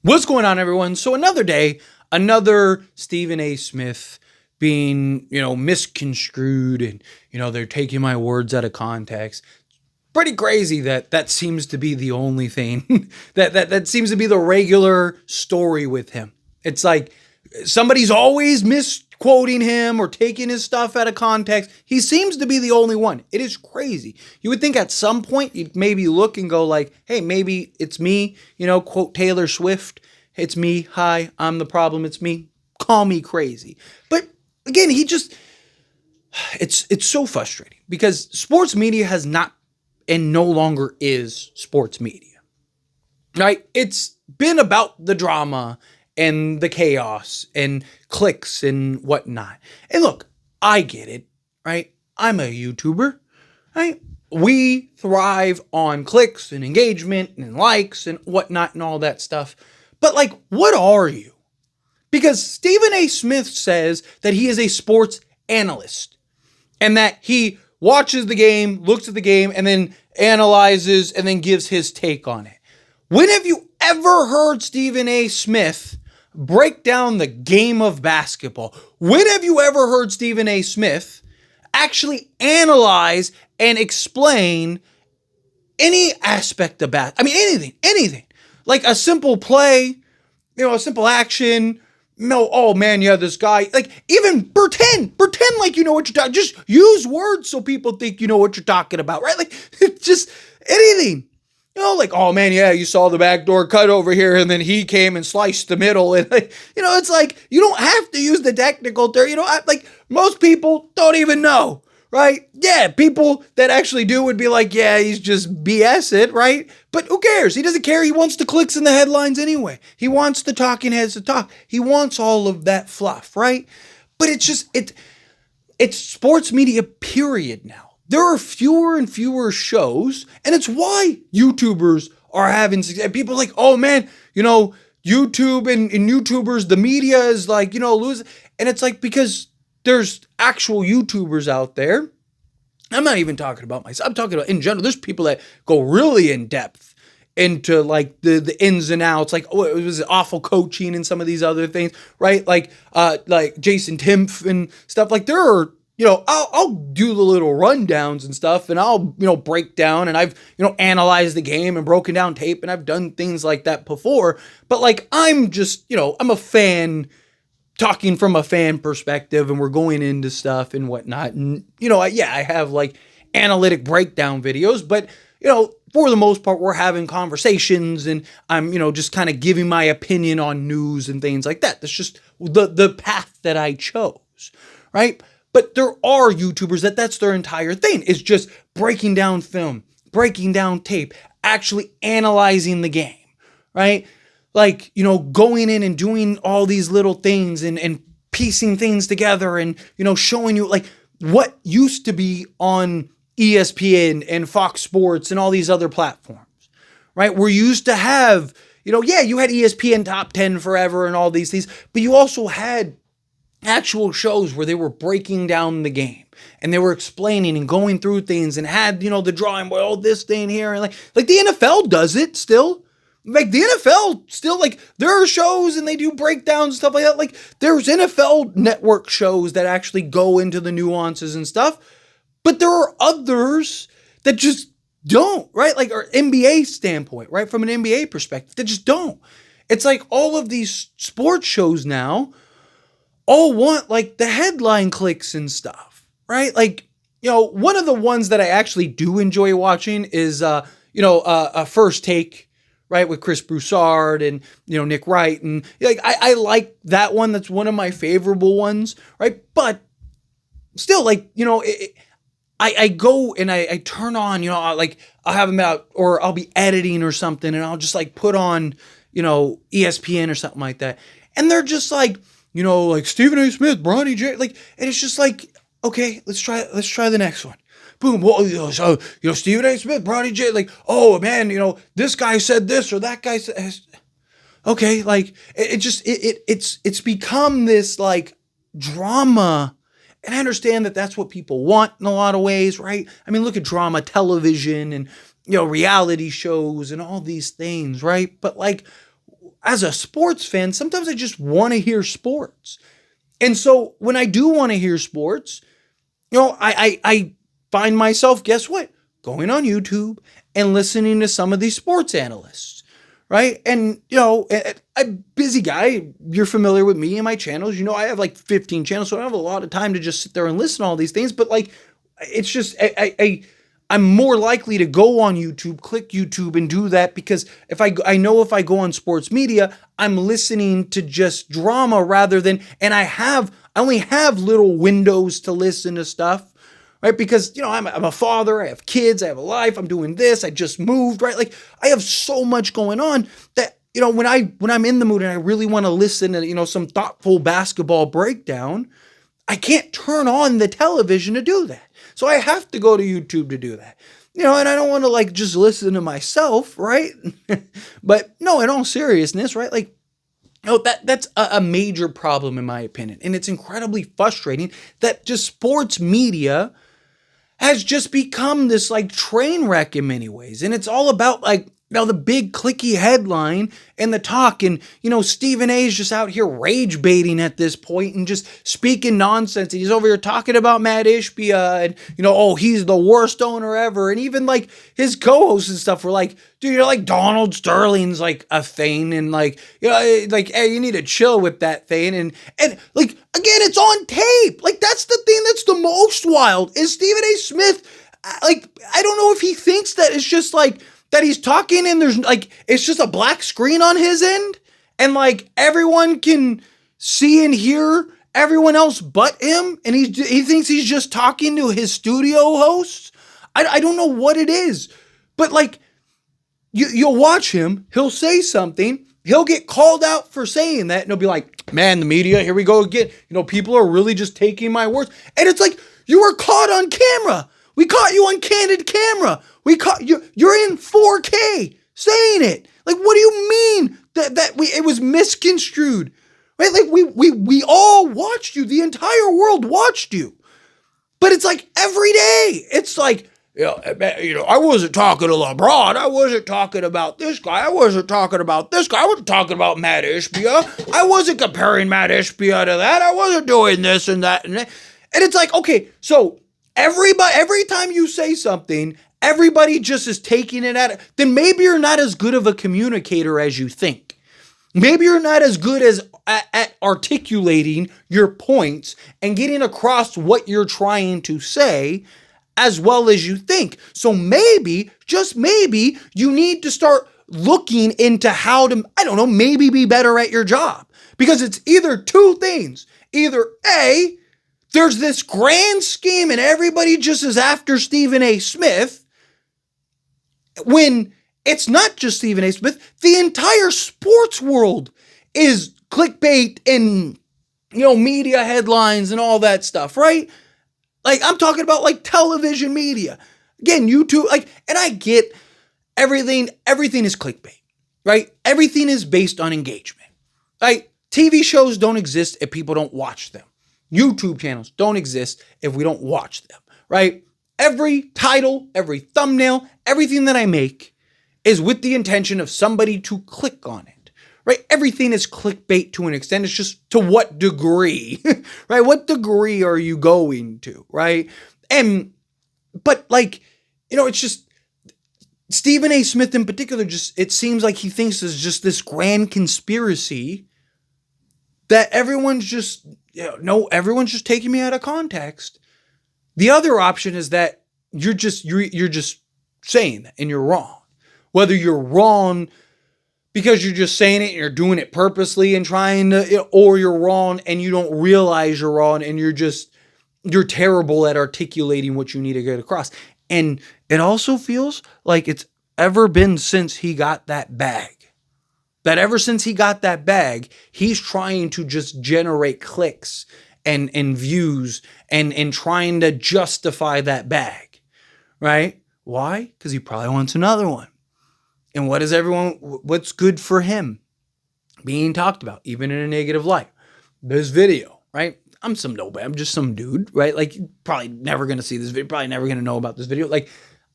What's going on, everyone? So another day, another Stephen A. Smith being, misconstrued and, they're taking my words out of context. Pretty crazy that that seems to be the only thing that seems to be the regular story with him. It's like somebody's always misquoting him or taking his stuff out of context. He seems to be the only one. It is crazy. You would think at some point you'd maybe look and go like, hey, maybe it's me, quote Taylor Swift. It's me. Hi, I'm the problem. It's me. Call me crazy. But again, it's so frustrating because sports media has not and no longer is sports media, right? It's been about the drama and the chaos and clicks and whatnot. And look, I get it, right? I'm a YouTuber, right? We thrive on clicks and engagement and likes and whatnot and all that stuff. But like, what are you? Because Stephen A. Smith says that he is a sports analyst and that he watches the game, looks at the game, and then analyzes and then gives his take on it. When have you ever heard Stephen A. Smith break down the game of basketball? When have you ever heard Stephen A. Smith actually analyze and explain any aspect of basketball? I mean, anything. Like a simple play, a simple action. No, oh man, yeah, this guy, like even pretend like you know what you're talking. Just use words so people think you know what you're talking about, right? Like just anything, like, oh man, yeah, you saw the backdoor cut over here and then he came and sliced the middle. And it's like, you don't have to use the technical term. Like most people don't even know, right? Yeah, people that actually do would be like, yeah, he's just BS it, right? But who cares? He doesn't care. He wants the clicks in the headlines anyway. He wants the talking heads to talk. He wants all of that fluff, right? But it's sports media, period, now. There are fewer and fewer shows, and it's why YouTubers are having success. People are like, oh man, YouTube and YouTubers, the media is like, losing. And it's like, because there's actual YouTubers out there. I'm not even talking about myself. I'm talking about in general. There's people that go really in depth into like the ins and outs, like it was awful coaching and some of these other things, right? Like Jason Timpf and stuff. Like there are, I'll do the little rundowns and stuff, and I'll break down, and I've analyzed the game and broken down tape, and I've done things like that before. But like I'm just I'm a fan. Talking from a fan perspective, and we're going into stuff and whatnot. And, I have like analytic breakdown videos, but, for the most part, we're having conversations and I'm, just kind of giving my opinion on news and things like that. That's just the path that I chose, right? But there are YouTubers that's their entire thing, is just breaking down film, breaking down tape, actually analyzing the game, right? Like, going in and doing all these little things and piecing things together and, showing you like what used to be on ESPN and Fox Sports and all these other platforms, right? Where you used to have, you had ESPN Top 10 forever and all these things, but you also had actual shows where they were breaking down the game and they were explaining and going through things and had, the drawing board, all this thing here. And like the NFL does it still. Like the NFL still, like there are shows and they do breakdowns and stuff like that. Like there's NFL network shows that actually go into the nuances and stuff, but there are others that just don't, right? Like our NBA standpoint, right? From an NBA perspective, they just don't. It's like all of these sports shows now all want like the headline clicks and stuff, right? Like, one of the ones that I actually do enjoy watching is, a First Take, right, with Chris Broussard and, Nick Wright. And like, I like that one. That's one of my favorable ones, right? But still, like, I go and I turn on, I'll have them out or I'll be editing or something and I'll just like put on, ESPN or something like that. And they're just like, like Stephen A. Smith, Bronny J. Like, and it's just like, okay, let's try the next one. Boom. Well, so, Stephen A. Smith, Bronny J. Like, oh man, this guy said this or that guy said. Okay, like it's become this like drama, and I understand that that's what people want in a lot of ways, right? I mean, look at drama television and reality shows and all these things, right? But like, as a sports fan, sometimes I just want to hear sports. And so when I do want to hear sports, I find myself, guess what? Going on YouTube and listening to some of these sports analysts, right? And, I'm a busy guy. You're familiar with me and my channels. I have like 15 channels, so I don't have a lot of time to just sit there and listen to all these things. But like, it's just, I'm more likely to go on YouTube, click YouTube and do that because if I know if I go on sports media, I'm listening to just drama rather than, and I only have little windows to listen to stuff, right? Because, I'm a father, I have kids, I have a life, I'm doing this, I just moved, right? Like I have so much going on that, when I'm in the mood and I really want to listen to, some thoughtful basketball breakdown, I can't turn on the television to do that. So I have to go to YouTube to do that. And I don't want to like just listen to myself, right? But no, in all seriousness, right? Like, that's a major problem in my opinion. And it's incredibly frustrating that just sports media has just become this like train wreck in many ways. And it's all about like, the big clicky headline and the talk. And, Stephen A is just out here rage baiting at this point and just speaking nonsense. And he's over here talking about Matt Ishbia and, he's the worst owner ever. And even like his co-hosts and stuff were like, dude, like Donald Sterling's like a thing. And like, like, hey, you need to chill with that thing. And like, again, it's on tape. Like that's the thing that's the most wild is Stephen A. Smith. Like, I don't know if he thinks that it's just like, that he's talking and there's like, it's just a black screen on his end and like everyone can see and hear everyone else but him. And he thinks he's just talking to his studio hosts. I don't know what it is, but like you'll watch him, he'll say something, he'll get called out for saying that and he'll be like, man, the media, here we go again. People are really just taking my words. And it's like, you were caught on camera. We caught you on candid camera. We caught you. You're in 4K saying it. Like, what do you mean that it was misconstrued? Right? Like we all watched you. The entire world watched you. But it's like every day. It's like, I wasn't talking to LeBron. I wasn't talking about this guy. I wasn't talking about this guy. I wasn't talking about Matt Ishbia. I wasn't comparing Matt Ishbia to that. I wasn't doing this and that and that. And it's like, okay, so every time you say something, everybody just is taking it at it, then maybe you're not as good of a communicator as you think. Maybe you're not as good as at articulating your points and getting across what you're trying to say as well as you think. So maybe, just maybe, you need to start looking into how to, maybe be better at your job. Because it's either two things. Either A, there's this grand scheme and everybody just is after Stephen A. Smith, when it's not just Stephen A. Smith, the entire sports world is clickbait and, media headlines and all that stuff, right? Like, I'm talking about like television media. Again, YouTube, like, and I get everything is clickbait, right? Everything is based on engagement, right? TV shows don't exist if people don't watch them. YouTube channels don't exist if we don't watch them, right? Every title, every thumbnail, everything that I make is with the intention of somebody to click on it, right? Everything is clickbait to an extent. It's just to what degree, right? What degree are you going to, right? But like, it's just Stephen A. Smith in particular, it seems like he thinks there's just this grand conspiracy that everyone's just, everyone's just taking me out of context. The other option is that you're just saying that and you're wrong. Whether you're wrong because you're just saying it and you're doing it purposely and trying to, or you're wrong and you don't realize you're wrong and you're terrible at articulating what you need to get across. And it also feels like it's ever been since he got that bag. That ever since he got that bag, he's trying to just generate clicks and views and trying to justify that bag, right? Why? Because he probably wants another one. And what's good for him being talked about, even in a negative light? This video, right? I'm just some dude, right? Like, you're probably never going to see this video, probably never going to know about this video. Like,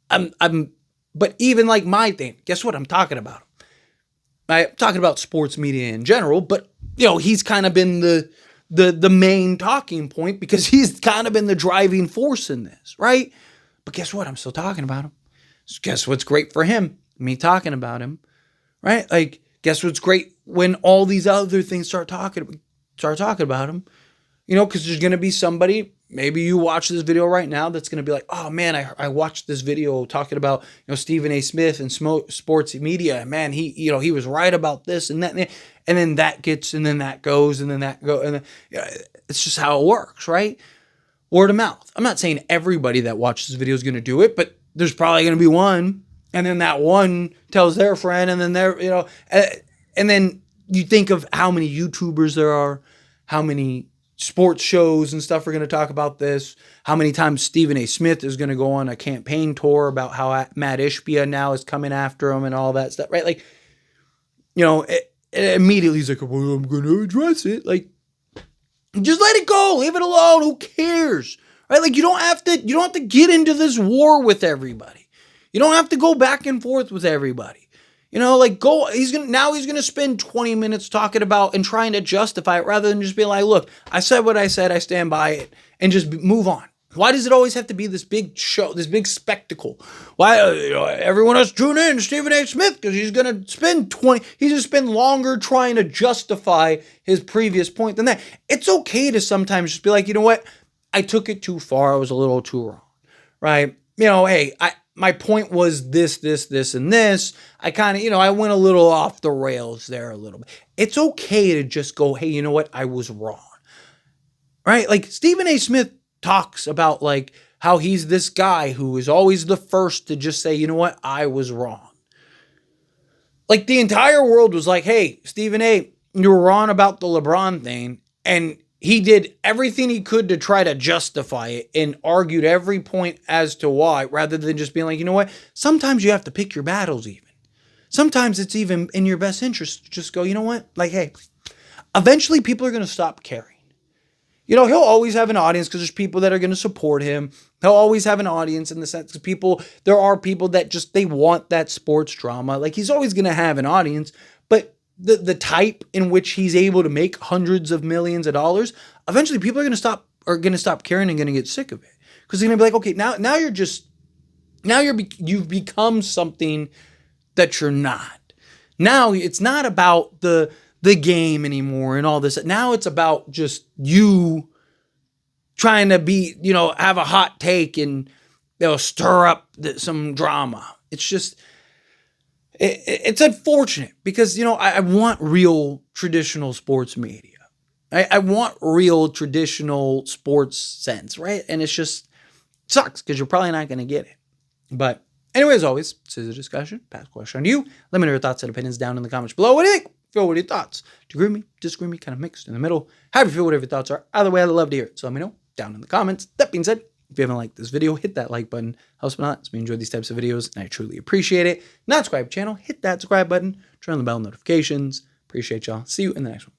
but even like my thing, guess what? I'm talking about him. I'm talking about sports media in general, but he's kind of been the main talking point because he's kind of been the driving force in this, right? But guess what? I'm still talking about him. So guess what's great for him? Me talking about him, right? Like, guess what's great when all these other things start talking about him? Because there's going to be somebody, maybe you watch this video right now, that's going to be like, oh man, I watched this video talking about, Stephen A. Smith and sports media. Man, he was right about this and that. And then that gets, and then that goes, and then that goes. And then, it's just how it works, right? Word of mouth. I'm not saying everybody that watches this video is going to do it, but there's probably going to be one. And then that one tells their friend, and then and then you think of how many YouTubers there are, how many sports shows and stuff are going to talk about this, how many times Stephen A. Smith is going to go on a campaign tour about how Matt Ishbia now is coming after him and all that stuff, right? Like, it immediately he's like, well, I'm going to address it. Like, just let it go, leave it alone. Who cares, right? Like, you don't have to get into this war with everybody. You don't have to go back and forth with everybody. He's gonna spend 20 minutes talking about and trying to justify it rather than just being like, look, I said what I said, I stand by it, and just move on. Why does it always have to be this big show, this big spectacle? Why everyone has to tune in to Stephen A. Smith because he's gonna spend longer trying to justify his previous point than that. It's okay to sometimes just be like, you know what, I took it too far, I was a little too wrong, right? Hey, my point was this, and this. I kind of, I went a little off the rails there a little bit. It's okay to just go, hey, you know what? I was wrong. Right? Like, Stephen A. Smith talks about, like, how he's this guy who is always the first to just say, you know what? I was wrong. Like, the entire world was like, hey, Stephen A., you were wrong about the LeBron thing. And he did everything he could to try to justify it and argued every point as to why, rather than just being like, you know what? Sometimes you have to pick your battles even. Sometimes it's even in your best interest to just go, you know what? Like, hey, eventually people are going to stop caring. He'll always have an audience because there's people that are going to support him. He'll always have an audience in the sense that there are people that just, they want that sports drama. Like, he's always going to have an audience, but the type in which he's able to make hundreds of millions of dollars, eventually people are going to stop caring and going to get sick of it. Because they're going to be like, okay, now you've become something that you're not. Now it's not about the game anymore and all this. Now it's about just you trying to be, have a hot take and stir up some drama. It's just, it's unfortunate because, I want real traditional sports media. I want real traditional sports sense, right? And it's just sucks because you're probably not going to get it. But anyway, as always, this is a discussion. Pass the question on to you. Let me know your thoughts and opinions down in the comments below. What do you think? Feel what are your thoughts? Do you agree with me? Disagree with me? Kind of mixed in the middle. How do you feel? Whatever your thoughts are. Either way, I'd love to hear it. So let me know down in the comments. That being said, if you haven't liked this video, hit that like button. Helps me a lot. It's me enjoy these types of videos, and I truly appreciate it. Not subscribe to the channel, hit that subscribe button. Turn on the bell notifications. Appreciate y'all. See you in the next one.